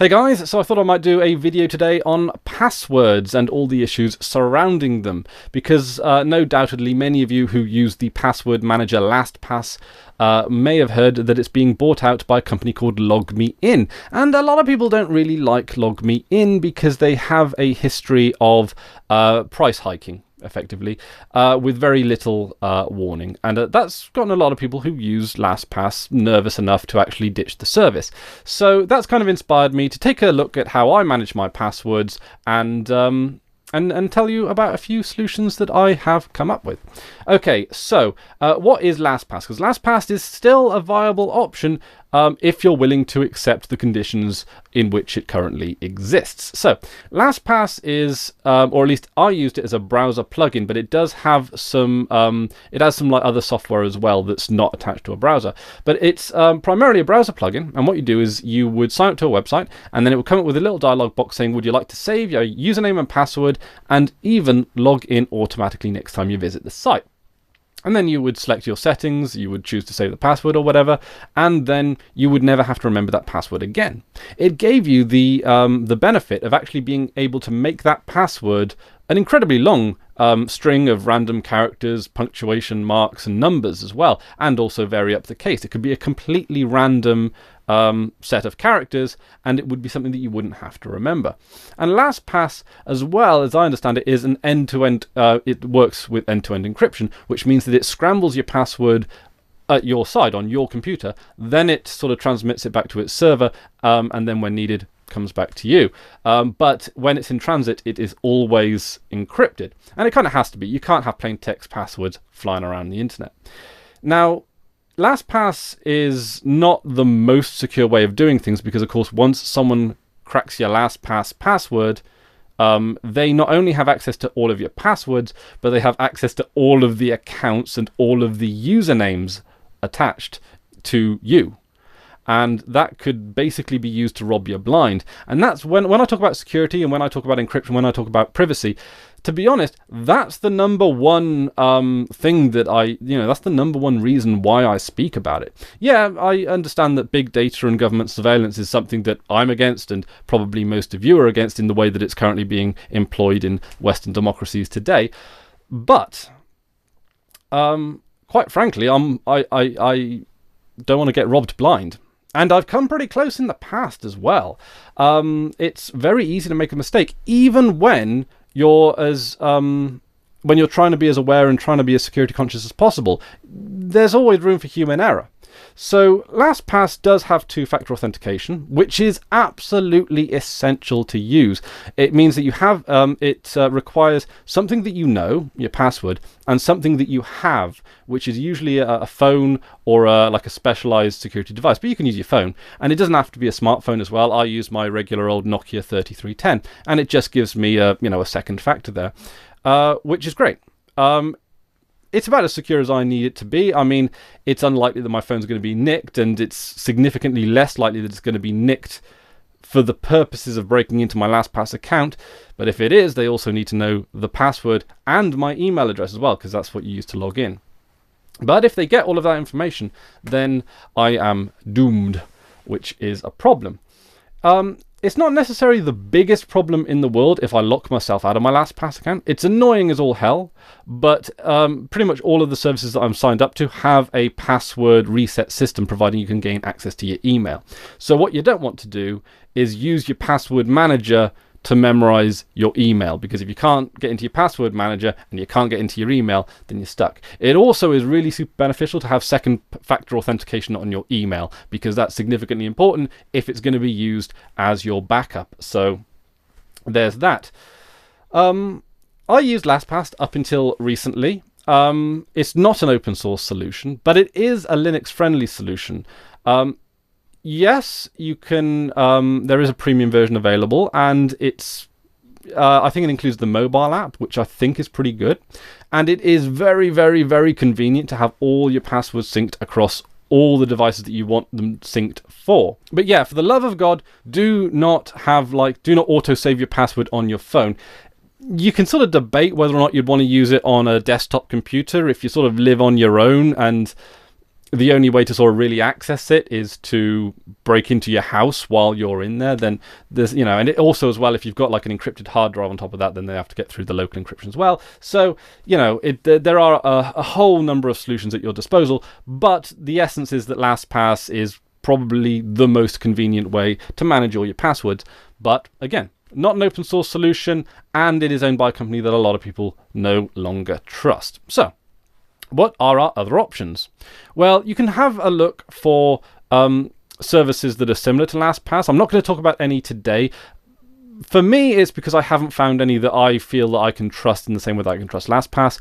Hey guys, so I thought I might do a video today on passwords and all the issues surrounding them, because no doubtedly many of you who use the password manager LastPass may have heard that it's being bought out by a company called LogMeIn, and a lot of people don't really like LogMeIn because they have a history of price hiking, effectively, with very little warning, and that's gotten a lot of people who use LastPass nervous enough to actually ditch the service. So that's kind of inspired me to take a look at how I manage my passwords and tell you about a few solutions that I have come up with. Okay, so what is LastPass? Because LastPass is still a viable option if you're willing to accept the conditions in which it currently exists. So LastPass is, or at least I used it as a browser plugin, but it does have some, it has some like other software as well that's not attached to a browser. But it's primarily a browser plugin, and what you do is you would sign up to a website, and then it would come up with a little dialog box saying, would you like to save your username and password, and even log in automatically next time you visit the site. And then you would select your settings, you would choose to save the password or whatever, and then you would never have to remember that password again. It gave you the benefit of actually being able to make that password an incredibly long string of random characters, punctuation marks, and numbers as well, and also vary up the case. It could be a completely random set of characters, and it would be something that you wouldn't have to remember. And LastPass, as well as I understand it, is an end-to-end, it works with end-to-end encryption, which means that it scrambles your password at your side on your computer, then it sort of transmits it back to its server, and then when needed comes back to you. But when it's in transit, it is always encrypted, and it kind of has to be. You can't have plain text passwords flying around the internet. Now, LastPass is not the most secure way of doing things because, of course, once someone cracks your LastPass password, they not only have access to all of your passwords, but they have access to all of the accounts and all of the usernames attached to you. And that could basically be used to rob you blind. And that's when I talk about security and when I talk about encryption, when I talk about privacy, to be honest, that's the number one thing that that's the number one reason why I speak about it. Yeah, I understand that big data and government surveillance is something that I'm against, and probably most of you are against in the way that it's currently being employed in Western democracies today. But quite frankly, I don't want to get robbed blind. And I've come pretty close in the past as well. It's very easy to make a mistake, even when you're when you're trying to be as aware and trying to be as security conscious as possible. There's always room for human error. So LastPass does have two-factor authentication, which is absolutely essential to use. It means that you have, it requires something that you know, your password, and something that you have, which is usually a phone or like a specialized security device, but you can use your phone, and it doesn't have to be a smartphone as well. I use my regular old Nokia 3310, and it just gives me a second factor there, which is great. It's about as secure as I need it to be. I mean, it's unlikely that my phone's going to be nicked, and it's significantly less likely that it's going to be nicked for the purposes of breaking into my LastPass account. But if it is, they also need to know the password and my email address as well, because that's what you use to log in. But if they get all of that information, then I am doomed, which is a problem. It's not necessarily the biggest problem in the world if I lock myself out of my LastPass account. It's annoying as all hell, but pretty much all of the services that I'm signed up to have a password reset system, providing you can gain access to your email. So what you don't want to do is use your password manager to memorize your email, because if you can't get into your password manager and you can't get into your email, then you're stuck. It also is really super beneficial to have second factor authentication on your email, because that's significantly important if it's going to be used as your backup. So there's that. I used LastPass up until recently. It's not an open source solution, but it is a Linux friendly solution. Yes, you can. There is a premium version available, and it's. I think it includes the mobile app, which I think is pretty good, and it is very, very, very convenient to have all your passwords synced across all the devices that you want them synced for. But yeah, for the love of God, do not auto save your password on your phone. You can sort of debate whether or not you'd want to use it on a desktop computer if you sort of live on your own and the only way to sort of really access it is to break into your house while you're in there, then there's, and it also as well, if you've got like an encrypted hard drive on top of that, then they have to get through the local encryption as well. So, there are a whole number of solutions at your disposal, but the essence is that LastPass is probably the most convenient way to manage all your passwords. But again, not an open source solution, and it is owned by a company that a lot of people no longer trust. So, what are our other options? Well, you can have a look for services that are similar to LastPass. I'm not going to talk about any today. For me, it's because I haven't found any that I feel that I can trust in the same way that I can trust LastPass.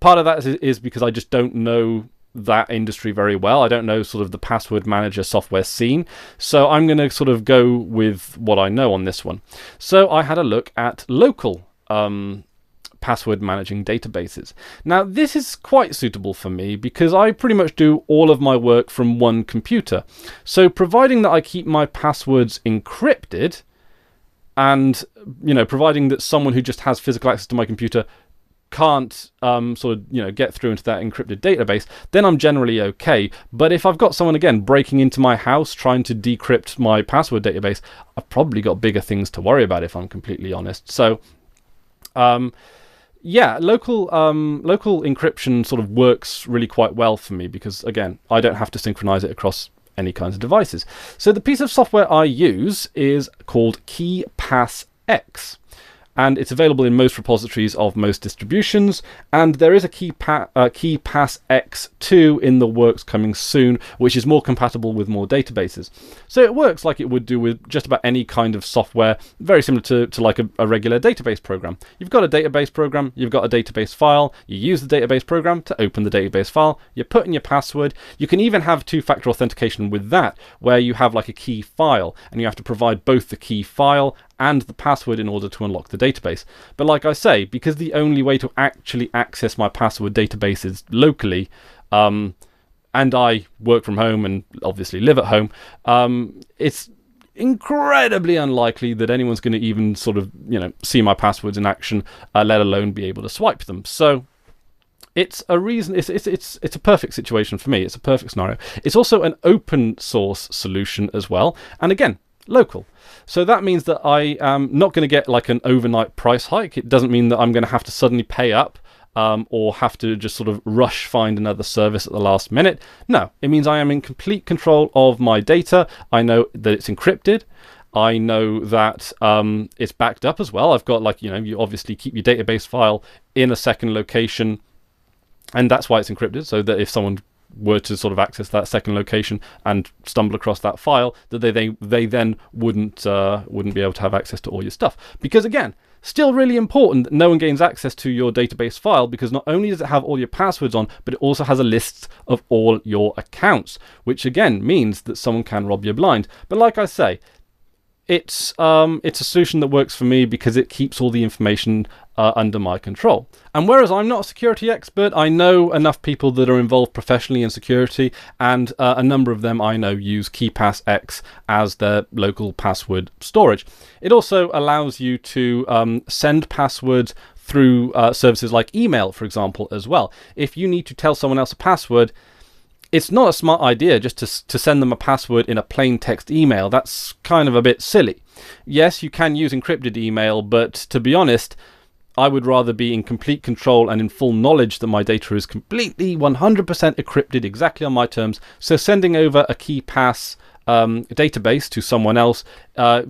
Part of that is because I just don't know that industry very well. I don't know sort of the password manager software scene. So I'm going to sort of go with what I know on this one. So I had a look at local password managing databases. Now, this is quite suitable for me because I pretty much do all of my work from one computer. So providing that I keep my passwords encrypted and, providing that someone who just has physical access to my computer can't get through into that encrypted database, then I'm generally okay. But if I've got someone, again, breaking into my house trying to decrypt my password database, I've probably got bigger things to worry about, if I'm completely honest. So, local encryption sort of works really quite well for me because, again, I don't have to synchronize it across any kinds of devices. So the piece of software I use is called KeePassX. And it's available in most repositories of most distributions. And there is a KeePass X2 in the works coming soon, which is more compatible with more databases. So it works like it would do with just about any kind of software, very similar to like a regular database program. You've got a database program, you've got a database file, you use the database program to open the database file, you put in your password. You can even have two-factor authentication with that, where you have like a key file, and you have to provide both the key file and the password in order to unlock the database. But like I say, because the only way to actually access my password database is locally, and I work from home and obviously live at home, it's incredibly unlikely that anyone's going to even sort of, see my passwords in action, let alone be able to swipe them. So it's a reason. It's a perfect situation for me. It's a perfect scenario. It's also an open source solution as well, and again, local. So that means that I am not going to get like an overnight price hike. It doesn't mean that I'm going to have to suddenly pay up or have to just sort of rush find another service at the last minute. No, it means I am in complete control of my data. I know that it's encrypted. I know that it's backed up as well. I've got like, you obviously keep your database file in a second location, and that's why it's encrypted, so that if someone were to sort of access that second location and stumble across that file, that they then wouldn't be able to have access to all your stuff. Because again, still really important that no one gains access to your database file, because not only does it have all your passwords on, but it also has a list of all your accounts, which again means that someone can rob you blind. But like I say, it's a solution that works for me because it keeps all the information under my control. And whereas I'm not a security expert, I know enough people that are involved professionally in security, and a number of them I know use KeePassX as their local password storage. It also allows you to send passwords through services like email, for example, as well. If you need to tell someone else a password, it's not a smart idea just to send them a password in a plain text email. That's kind of a bit silly. Yes, you can use encrypted email, but to be honest, I would rather be in complete control and in full knowledge that my data is completely 100% encrypted exactly on my terms. So sending over a KeePass database to someone else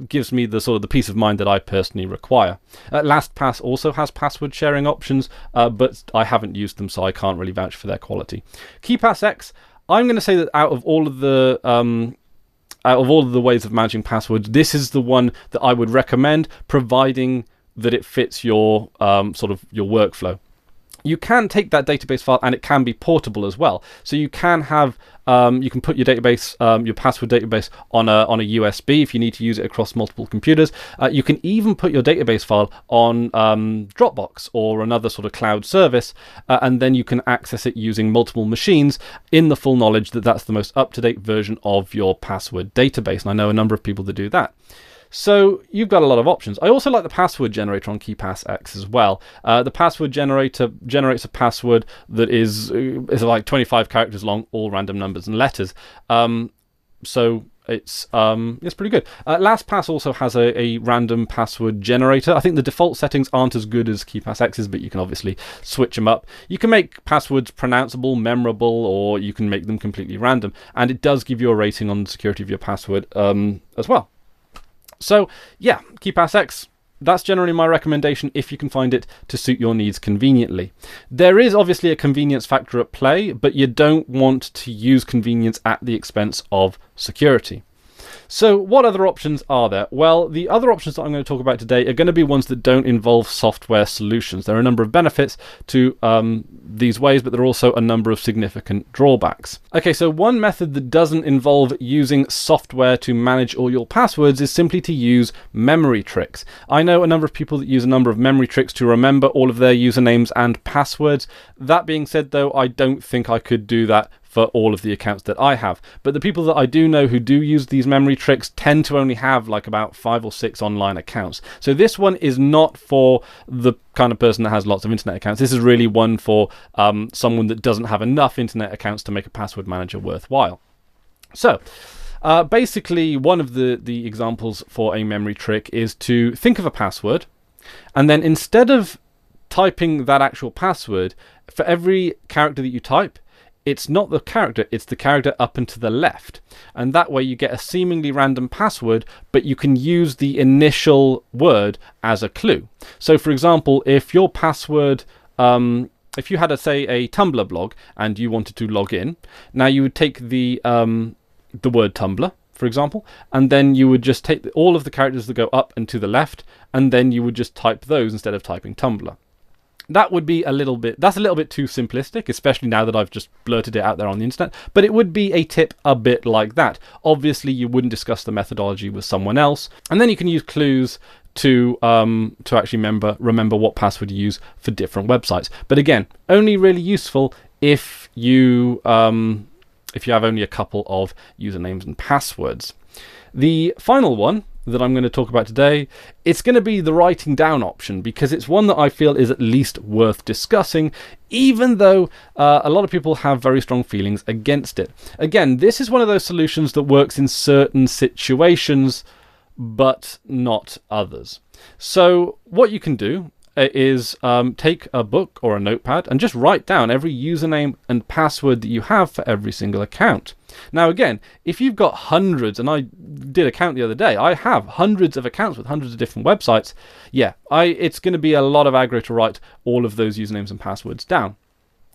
gives me the sort of the peace of mind that I personally require. LastPass also has password sharing options, but I haven't used them, so I can't really vouch for their quality. KeePassX, I'm going to say that out of all of the ways of managing passwords, this is the one that I would recommend, providing that it fits your sort of your workflow. You can take that database file and it can be portable as well. So you can have you can put your database, your password database on a USB if you need to use it across multiple computers. You can even put your database file on Dropbox or another sort of cloud service, and then you can access it using multiple machines in the full knowledge that that's the most up-to-date version of your password database. And I know a number of people that do that. So you've got a lot of options. I also like the password generator on KeePassX as well. The password generator generates a password that is like 25 characters long, all random numbers and letters. So it's pretty good. LastPass also has a random password generator. I think the default settings aren't as good as KeePassX's, but you can obviously switch them up. You can make passwords pronounceable, memorable, or you can make them completely random, and it does give you a rating on the security of your password as well. So yeah, KeePassX, that's generally my recommendation if you can find it to suit your needs conveniently. There is obviously a convenience factor at play, but you don't want to use convenience at the expense of security. So what other options are there? Well, the other options that I'm going to talk about today are going to be ones that don't involve software solutions. There are a number of benefits to these ways, but there are also a number of significant drawbacks. Okay, so one method that doesn't involve using software to manage all your passwords is simply to use memory tricks. I know a number of people that use a number of memory tricks to remember all of their usernames and passwords. That being said, though, I don't think I could do that for all of the accounts that I have. But the people that I do know who do use these memory tricks tend to only have like about 5 or 6 online accounts. So this one is not for the kind of person that has lots of internet accounts. This is really one for someone that doesn't have enough internet accounts to make a password manager worthwhile. So basically, one of the examples for a memory trick is to think of a password, and then instead of typing that actual password, for every character that you type, it's not the character, it's the character up and to the left. And that way you get a seemingly random password, but you can use the initial word as a clue. So for example, if your password, if you had, say, a Tumblr blog and you wanted to log in, now you would take the word Tumblr, for example, and then you would just take all of the characters that go up and to the left, and then you would just type those instead of typing Tumblr. That would be that's a little bit too simplistic, especially now that I've just blurted it out there on the internet, but it would be a tip a bit like that. Obviously, you wouldn't discuss the methodology with someone else, and then you can use clues to actually remember what password you use for different websites. But again, only really useful if you have only a couple of usernames and passwords. The final one that I'm going to talk about today, it's going to be the writing down option, because it's one that I feel is at least worth discussing, even though a lot of people have very strong feelings against it. Again, this is one of those solutions that works in certain situations, but not others. So what you can do is take a book or a notepad and just write down every username and password that you have for every single account. Now again, if you've got hundreds, and I did a count the other day, I have hundreds of accounts with hundreds of different websites, yeah, it's going to be a lot of aggro to write all of those usernames and passwords down.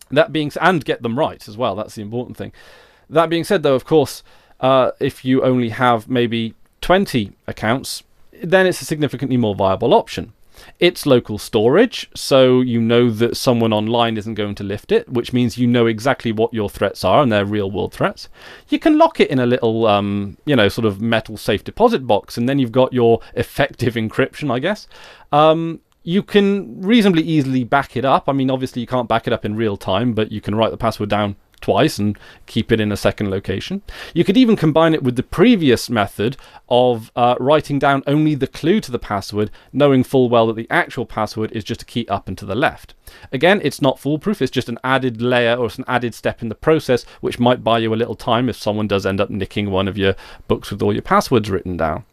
That being said, and get them right as well, that's the important thing. That being said though, of course, if you only have maybe 20 accounts, then it's a significantly more viable option. It's local storage, so you know that someone online isn't going to lift it, which means you know exactly what your threats are, and they're real world threats. You can lock it in a little, sort of metal safe deposit box, and then you've got your effective encryption, I guess. You can reasonably easily back it up. I mean, obviously you can't back it up in real time, but you can write the password down twice and keep it in a second location. You could even combine it with the previous method of writing down only the clue to the password, knowing full well that the actual password is just a key up and to the left. Again, it's not foolproof, it's just an added layer or it's an added step in the process, which might buy you a little time if someone does end up nicking one of your books with all your passwords written down.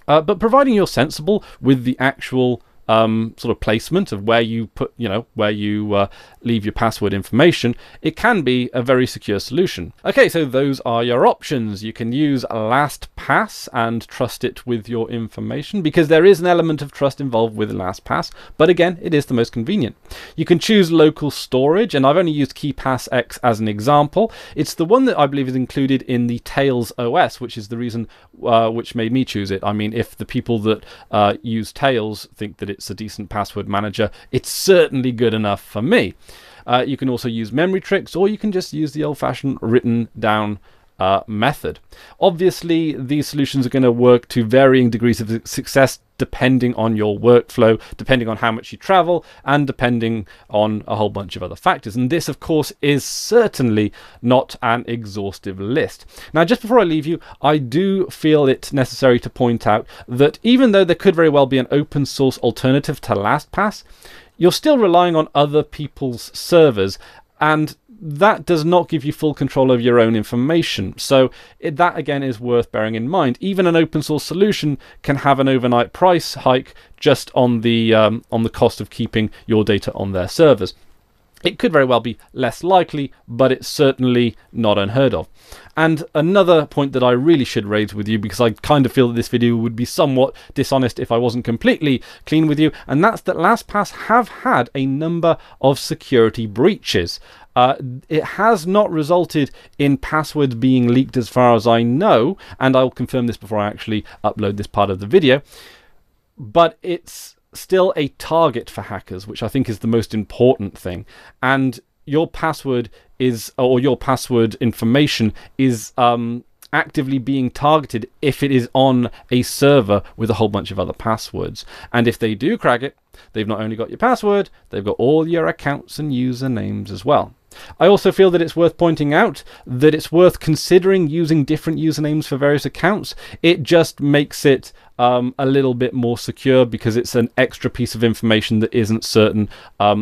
But providing you're sensible with the actual sort of placement of where you put, where you leave your password information, it can be a very secure solution. Okay, so those are your options. You can use LastPass and trust it with your information, because there is an element of trust involved with LastPass, but again, it is the most convenient. You can choose local storage, and I've only used KeePassX as an example. It's the one that I believe is included in the Tails OS, which is the reason which made me choose it. I mean, if the people that use Tails think that it's a decent password manager, it's certainly good enough for me. You can also use memory tricks, or you can just use the old-fashioned written down method. Obviously, these solutions are going to work to varying degrees of success depending on your workflow, depending on how much you travel, and depending on a whole bunch of other factors. And this, of course, is certainly not an exhaustive list. Now, just before I leave you, I do feel it necessary to point out that even though there could very well be an open source alternative to LastPass, you're still relying on other people's servers, and that does not give you full control over your own information. So that again is worth bearing in mind. Even an open source solution can have an overnight price hike just on the cost of keeping your data on their servers. It could very well be less likely, but it's certainly not unheard of. And another point that I really should raise with you, because I kind of feel that this video would be somewhat dishonest if I wasn't completely clean with you, and that's that LastPass have had a number of security breaches. It has not resulted in passwords being leaked as far as I know, and I'll confirm this before I actually upload this part of the video, but it's still a target for hackers, which I think is the most important thing. And your password is, or your password information is actively being targeted if it is on a server with a whole bunch of other passwords. And if they do crack it, they've not only got your password, they've got all your accounts and usernames as well. I also feel that it's worth pointing out that it's worth considering using different usernames for various accounts. It just makes it a little bit more secure, because it's an extra piece of information that isn't certain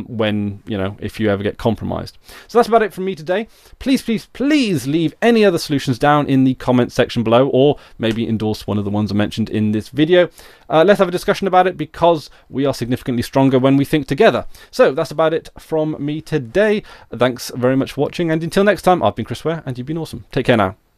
when, if you ever get compromised. So that's about it from me today. Please, please, please leave any other solutions down in the comment section below, or maybe endorse one of the ones I mentioned in this video. Let's have a discussion about it, because we are significantly stronger when we think together. So that's about it from me today. Thanks very much for watching, and until next time, I've been Chris Ware, and you've been awesome. Take care now.